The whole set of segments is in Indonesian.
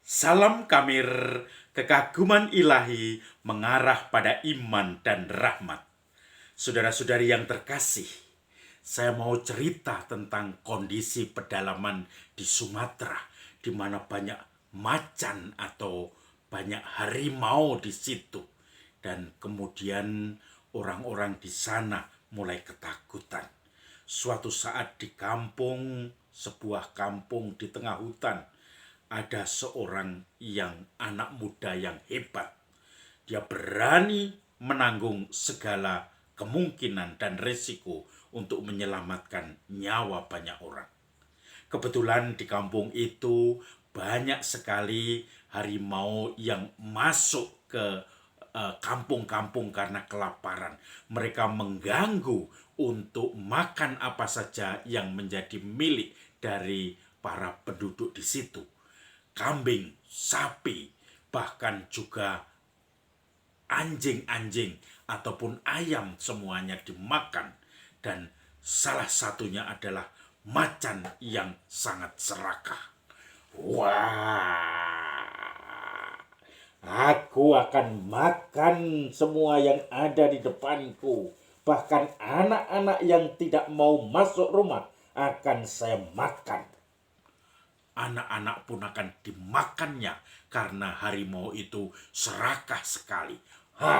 Salam Kamir, kekaguman ilahi mengarah pada iman dan rahmat. Saudara-saudari yang terkasih, saya mau cerita tentang kondisi pedalaman di Sumatera, di mana banyak macan atau banyak harimau di situ. Dan kemudian orang-orang di sana mulai ketakutan. Suatu saat di kampung, sebuah kampung di tengah hutan, ada seorang yang anak muda yang hebat. Dia berani menanggung segala kemungkinan dan resiko untuk menyelamatkan nyawa banyak orang. Kebetulan di kampung itu banyak sekali harimau yang masuk ke kampung-kampung karena kelaparan. Mereka mengganggu untuk makan apa saja yang menjadi milik dari para penduduk di situ. Kambing, sapi, bahkan juga anjing-anjing ataupun ayam semuanya dimakan. Dan salah satunya adalah macan yang sangat serakah. Wah, aku akan makan semua yang ada di depanku. Bahkan anak-anak yang tidak mau masuk rumah akan saya makan. Anak-anak pun akan dimakannya karena harimau itu serakah sekali. Ha!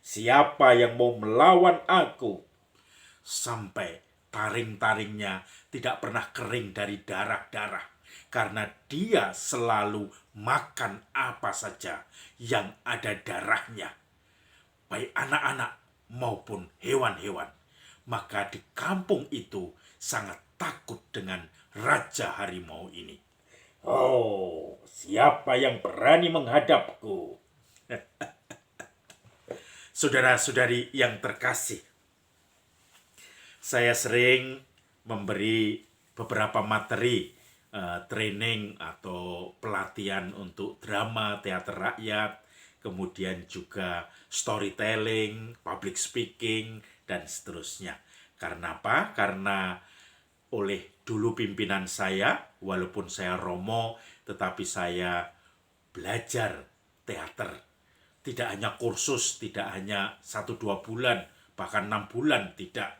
Siapa yang mau melawan aku? Sampai taring-taringnya tidak pernah kering dari darah-darah. Karena dia selalu makan apa saja yang ada darahnya. Baik anak-anak maupun hewan-hewan. Maka di kampung itu sangat takut dengan Raja Harimau ini. Oh, siapa yang berani menghadapku? Saudara-saudari yang terkasih, saya sering memberi beberapa materi training atau pelatihan untuk drama, teater rakyat, kemudian juga storytelling, public speaking, dan seterusnya. Karena apa? Karena oleh dulu pimpinan saya, walaupun saya Romo, tetapi saya belajar teater. Tidak hanya kursus, tidak hanya 1-2 bulan, bahkan 6 bulan, tidak.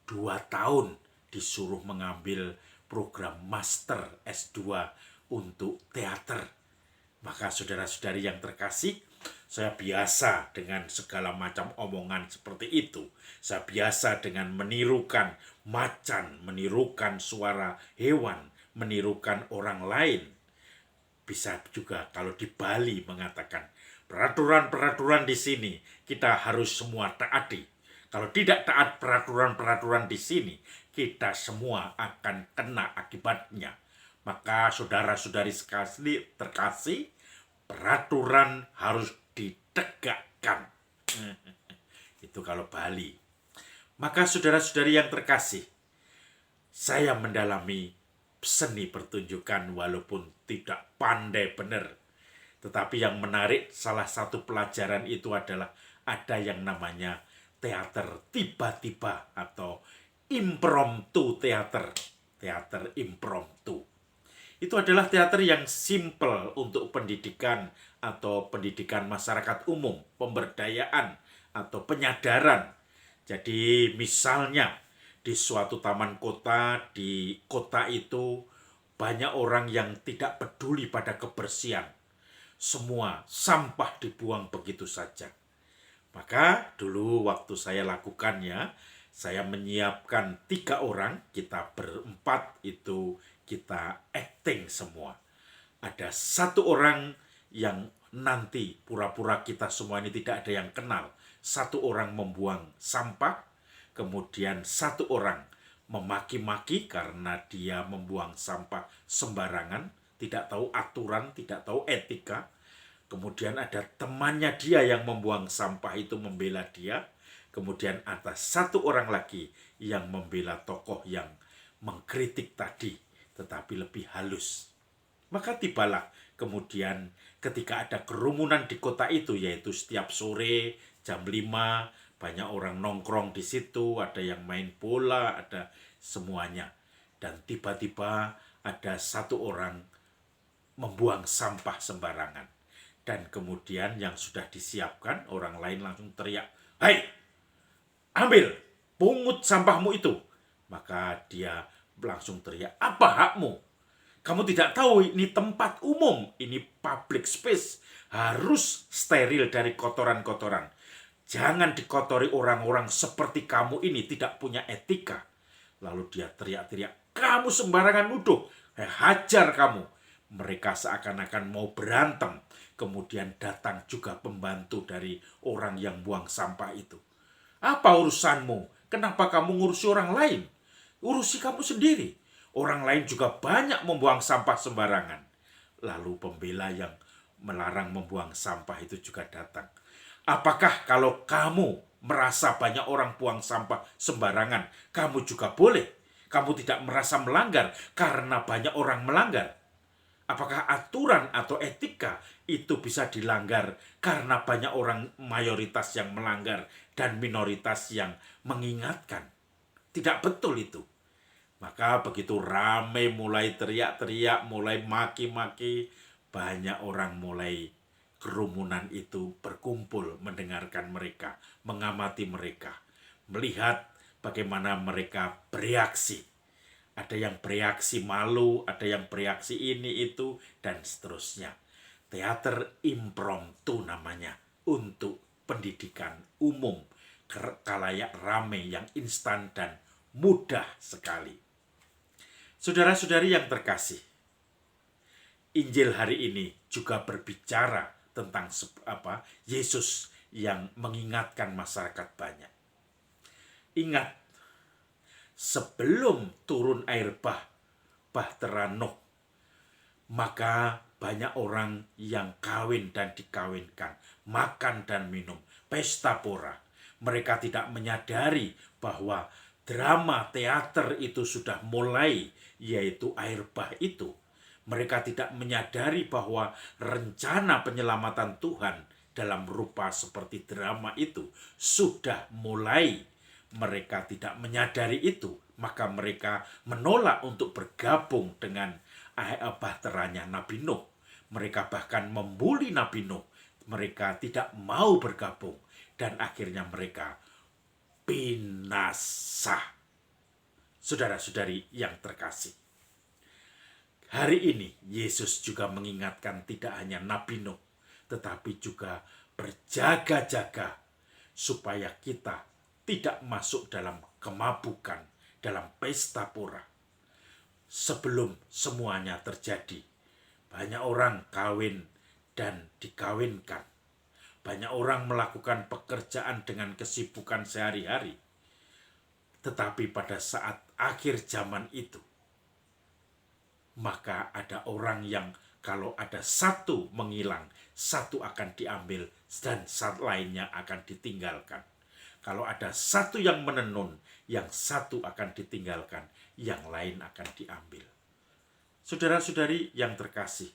2 tahun disuruh mengambil program Master S2 untuk teater. Maka saudara-saudari yang terkasih, saya biasa dengan segala macam omongan seperti itu. Saya biasa dengan menirukan macan, menirukan suara hewan, menirukan orang lain. Bisa juga kalau di Bali mengatakan, peraturan-peraturan di sini kita harus semua taati. Kalau tidak taat peraturan-peraturan di sini, kita semua akan kena akibatnya. Maka saudara-saudari sekali terkasih, peraturan harus ditegakkan. Itu kalau Bali. Maka saudara-saudari yang terkasih, saya mendalami seni pertunjukan walaupun tidak pandai benar. Tetapi yang menarik, salah satu pelajaran itu adalah ada yang namanya teater tiba-tiba atau impromptu teater. Teater impromptu. Itu adalah teater yang simple untuk pendidikan atau pendidikan masyarakat umum, pemberdayaan atau penyadaran. Jadi misalnya di suatu taman kota, di kota itu banyak orang yang tidak peduli pada kebersihan. Semua sampah dibuang begitu saja. Maka dulu waktu saya lakukannya, saya menyiapkan 3 orang, kita berempat itu kita acting semua. Ada 1 orang yang nanti pura-pura kita semua ini tidak ada yang kenal. 1 orang membuang sampah, kemudian 1 orang memaki-maki karena dia membuang sampah sembarangan, tidak tahu aturan, tidak tahu etika. Kemudian ada temannya dia yang membuang sampah itu membela dia. Kemudian ada 1 orang lagi yang membela tokoh yang mengkritik tadi, tetapi lebih halus. Maka tibalah kemudian ketika ada kerumunan di kota itu, yaitu setiap sore jam 5, banyak orang nongkrong di situ, ada yang main bola, ada semuanya. Dan tiba-tiba ada satu orang membuang sampah sembarangan. Dan kemudian yang sudah disiapkan, orang lain langsung teriak, "Hai, ambil, pungut sampahmu itu." Maka dia langsung teriak, "Apa hakmu? Kamu tidak tahu ini tempat umum, ini public space. Harus steril dari kotoran-kotoran. Jangan dikotori orang-orang seperti kamu ini, tidak punya etika." Lalu dia teriak-teriak, "Kamu sembarangan nuduh, hajar kamu." Mereka seakan-akan mau berantem. Kemudian datang juga pembantu dari orang yang buang sampah itu. "Apa urusanmu? Kenapa kamu ngurusi orang lain? Urusi kamu sendiri. Orang lain juga banyak membuang sampah sembarangan." Lalu pembela yang melarang membuang sampah itu juga datang. "Apakah kalau kamu merasa banyak orang buang sampah sembarangan, kamu juga boleh? Kamu tidak merasa melanggar karena banyak orang melanggar? Apakah aturan atau etika itu bisa dilanggar karena banyak orang mayoritas yang melanggar dan minoritas yang mengingatkan?" Tidak betul itu. Maka begitu ramai mulai teriak-teriak, mulai maki-maki, banyak orang mulai kerumunan itu berkumpul mendengarkan mereka, mengamati mereka, melihat bagaimana mereka bereaksi. Ada yang bereaksi malu, ada yang bereaksi ini itu, dan seterusnya. Teater impromptu namanya, untuk pendidikan umum, kalayak rame yang instan dan mudah sekali. Saudara-saudari yang terkasih, Injil hari ini juga berbicara tentang Yesus yang mengingatkan masyarakat banyak. Ingat, sebelum turun air bahtera Nuh, maka banyak orang yang kawin dan dikawinkan, makan dan minum, pesta pora. Mereka tidak menyadari bahwa drama teater itu sudah mulai, yaitu air bah itu. Mereka tidak menyadari bahwa rencana penyelamatan Tuhan dalam rupa seperti drama itu sudah mulai. Mereka tidak menyadari itu, maka mereka menolak untuk bergabung dengan bahteranya Nabi Nuh. Mereka bahkan membuli Nabi Nuh. Mereka tidak mau bergabung, dan akhirnya mereka binasa. Saudara-saudari yang terkasih, hari ini Yesus juga mengingatkan tidak hanya Nabi Nuh, tetapi juga berjaga-jaga supaya kita tidak masuk dalam kemabukan, dalam pesta pora. Sebelum semuanya terjadi, banyak orang kawin dan dikawinkan. Banyak orang melakukan pekerjaan dengan kesibukan sehari-hari. Tetapi pada saat akhir zaman itu, maka ada orang yang kalau ada satu menghilang, satu akan diambil dan satu lainnya akan ditinggalkan. Kalau ada satu yang menenun, yang satu akan ditinggalkan, yang lain akan diambil. Saudara-saudari yang terkasih,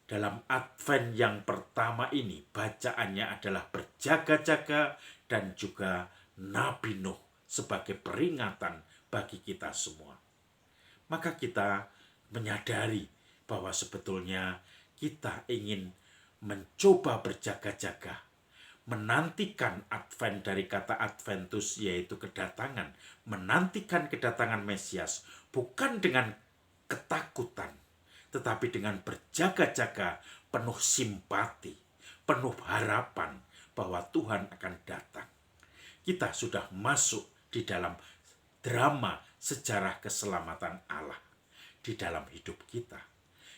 dalam Advent yang pertama ini, bacaannya adalah berjaga-jaga dan juga Nabi Nuh sebagai peringatan bagi kita semua. Maka kita menyadari bahwa sebetulnya kita ingin mencoba berjaga-jaga, menantikan Advent dari kata Adventus, yaitu kedatangan, menantikan kedatangan Mesias, bukan dengan ketakutan, tetapi dengan berjaga-jaga, penuh simpati, penuh harapan bahwa Tuhan akan datang. Kita sudah masuk di dalam drama sejarah keselamatan Allah di dalam hidup kita.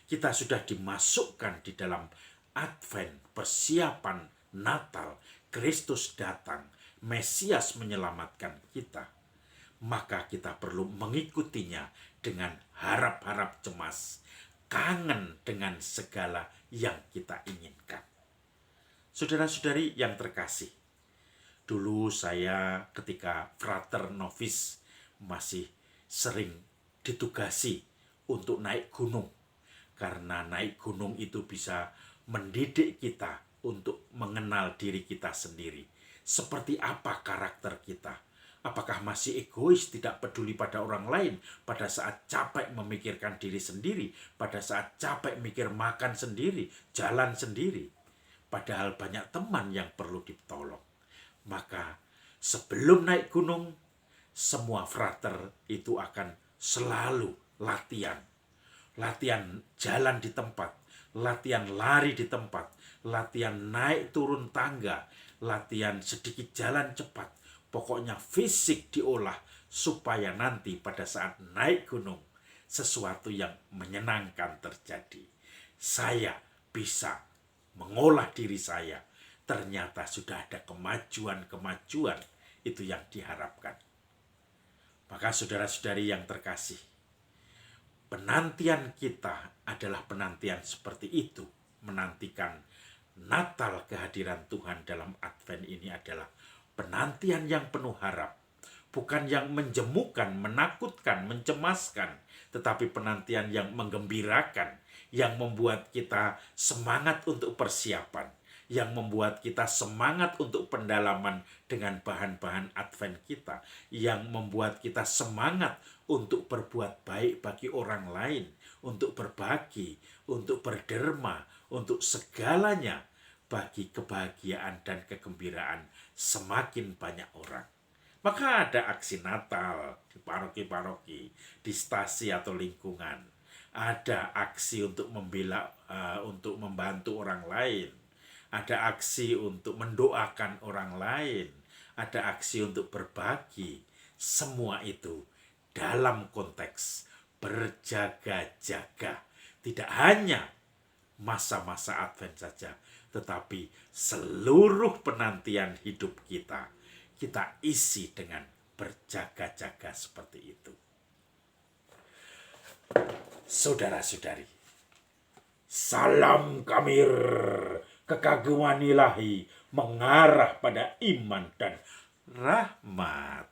Kita sudah dimasukkan di dalam Advent, persiapan Natal, Kristus datang, Mesias menyelamatkan kita. Maka kita perlu mengikutinya dengan harap-harap cemas, kangen dengan segala yang kita inginkan. Saudara-saudari yang terkasih, dulu saya ketika frater novis masih sering ditugasi untuk naik gunung. Karena naik gunung itu bisa mendidik kita untuk mengenal diri kita sendiri. Seperti apa karakter kita, Apakah masih egois, tidak peduli pada orang lain, pada saat capek memikirkan diri sendiri, pada saat capek mikir makan sendiri, jalan sendiri, padahal banyak teman yang perlu ditolong. Maka sebelum naik gunung, semua frater itu akan selalu latihan. Latihan jalan di tempat, latihan lari di tempat, latihan naik turun tangga, latihan sedikit jalan cepat. Pokoknya fisik diolah supaya nanti pada saat naik gunung sesuatu yang menyenangkan terjadi. Saya bisa mengolah diri saya. Ternyata sudah ada kemajuan-kemajuan itu yang diharapkan. Maka saudara-saudari yang terkasih, penantian kita adalah penantian seperti itu. Menantikan Natal kehadiran Tuhan dalam Advent ini adalah penantian yang penuh harap. Bukan yang menjemukan, menakutkan, mencemaskan, tetapi penantian yang menggembirakan, yang membuat kita semangat untuk persiapan, yang membuat kita semangat untuk pendalaman dengan bahan-bahan Advent kita, yang membuat kita semangat untuk berbuat baik bagi orang lain, untuk berbagi, untuk berderma, untuk segalanya, bagi kebahagiaan dan kegembiraan semakin banyak orang. Maka ada aksi Natal di paroki-paroki, di stasi atau lingkungan. Ada aksi untuk membela, untuk membantu orang lain. Ada aksi untuk mendoakan orang lain. Ada aksi untuk berbagi. Semua itu dalam konteks berjaga-jaga. Tidak hanya masa-masa Advent saja, tetapi seluruh penantian hidup kita isi dengan berjaga-jaga seperti itu. Saudara-saudari, salam Kamir, kekaguman ilahi mengarah pada iman dan rahmat.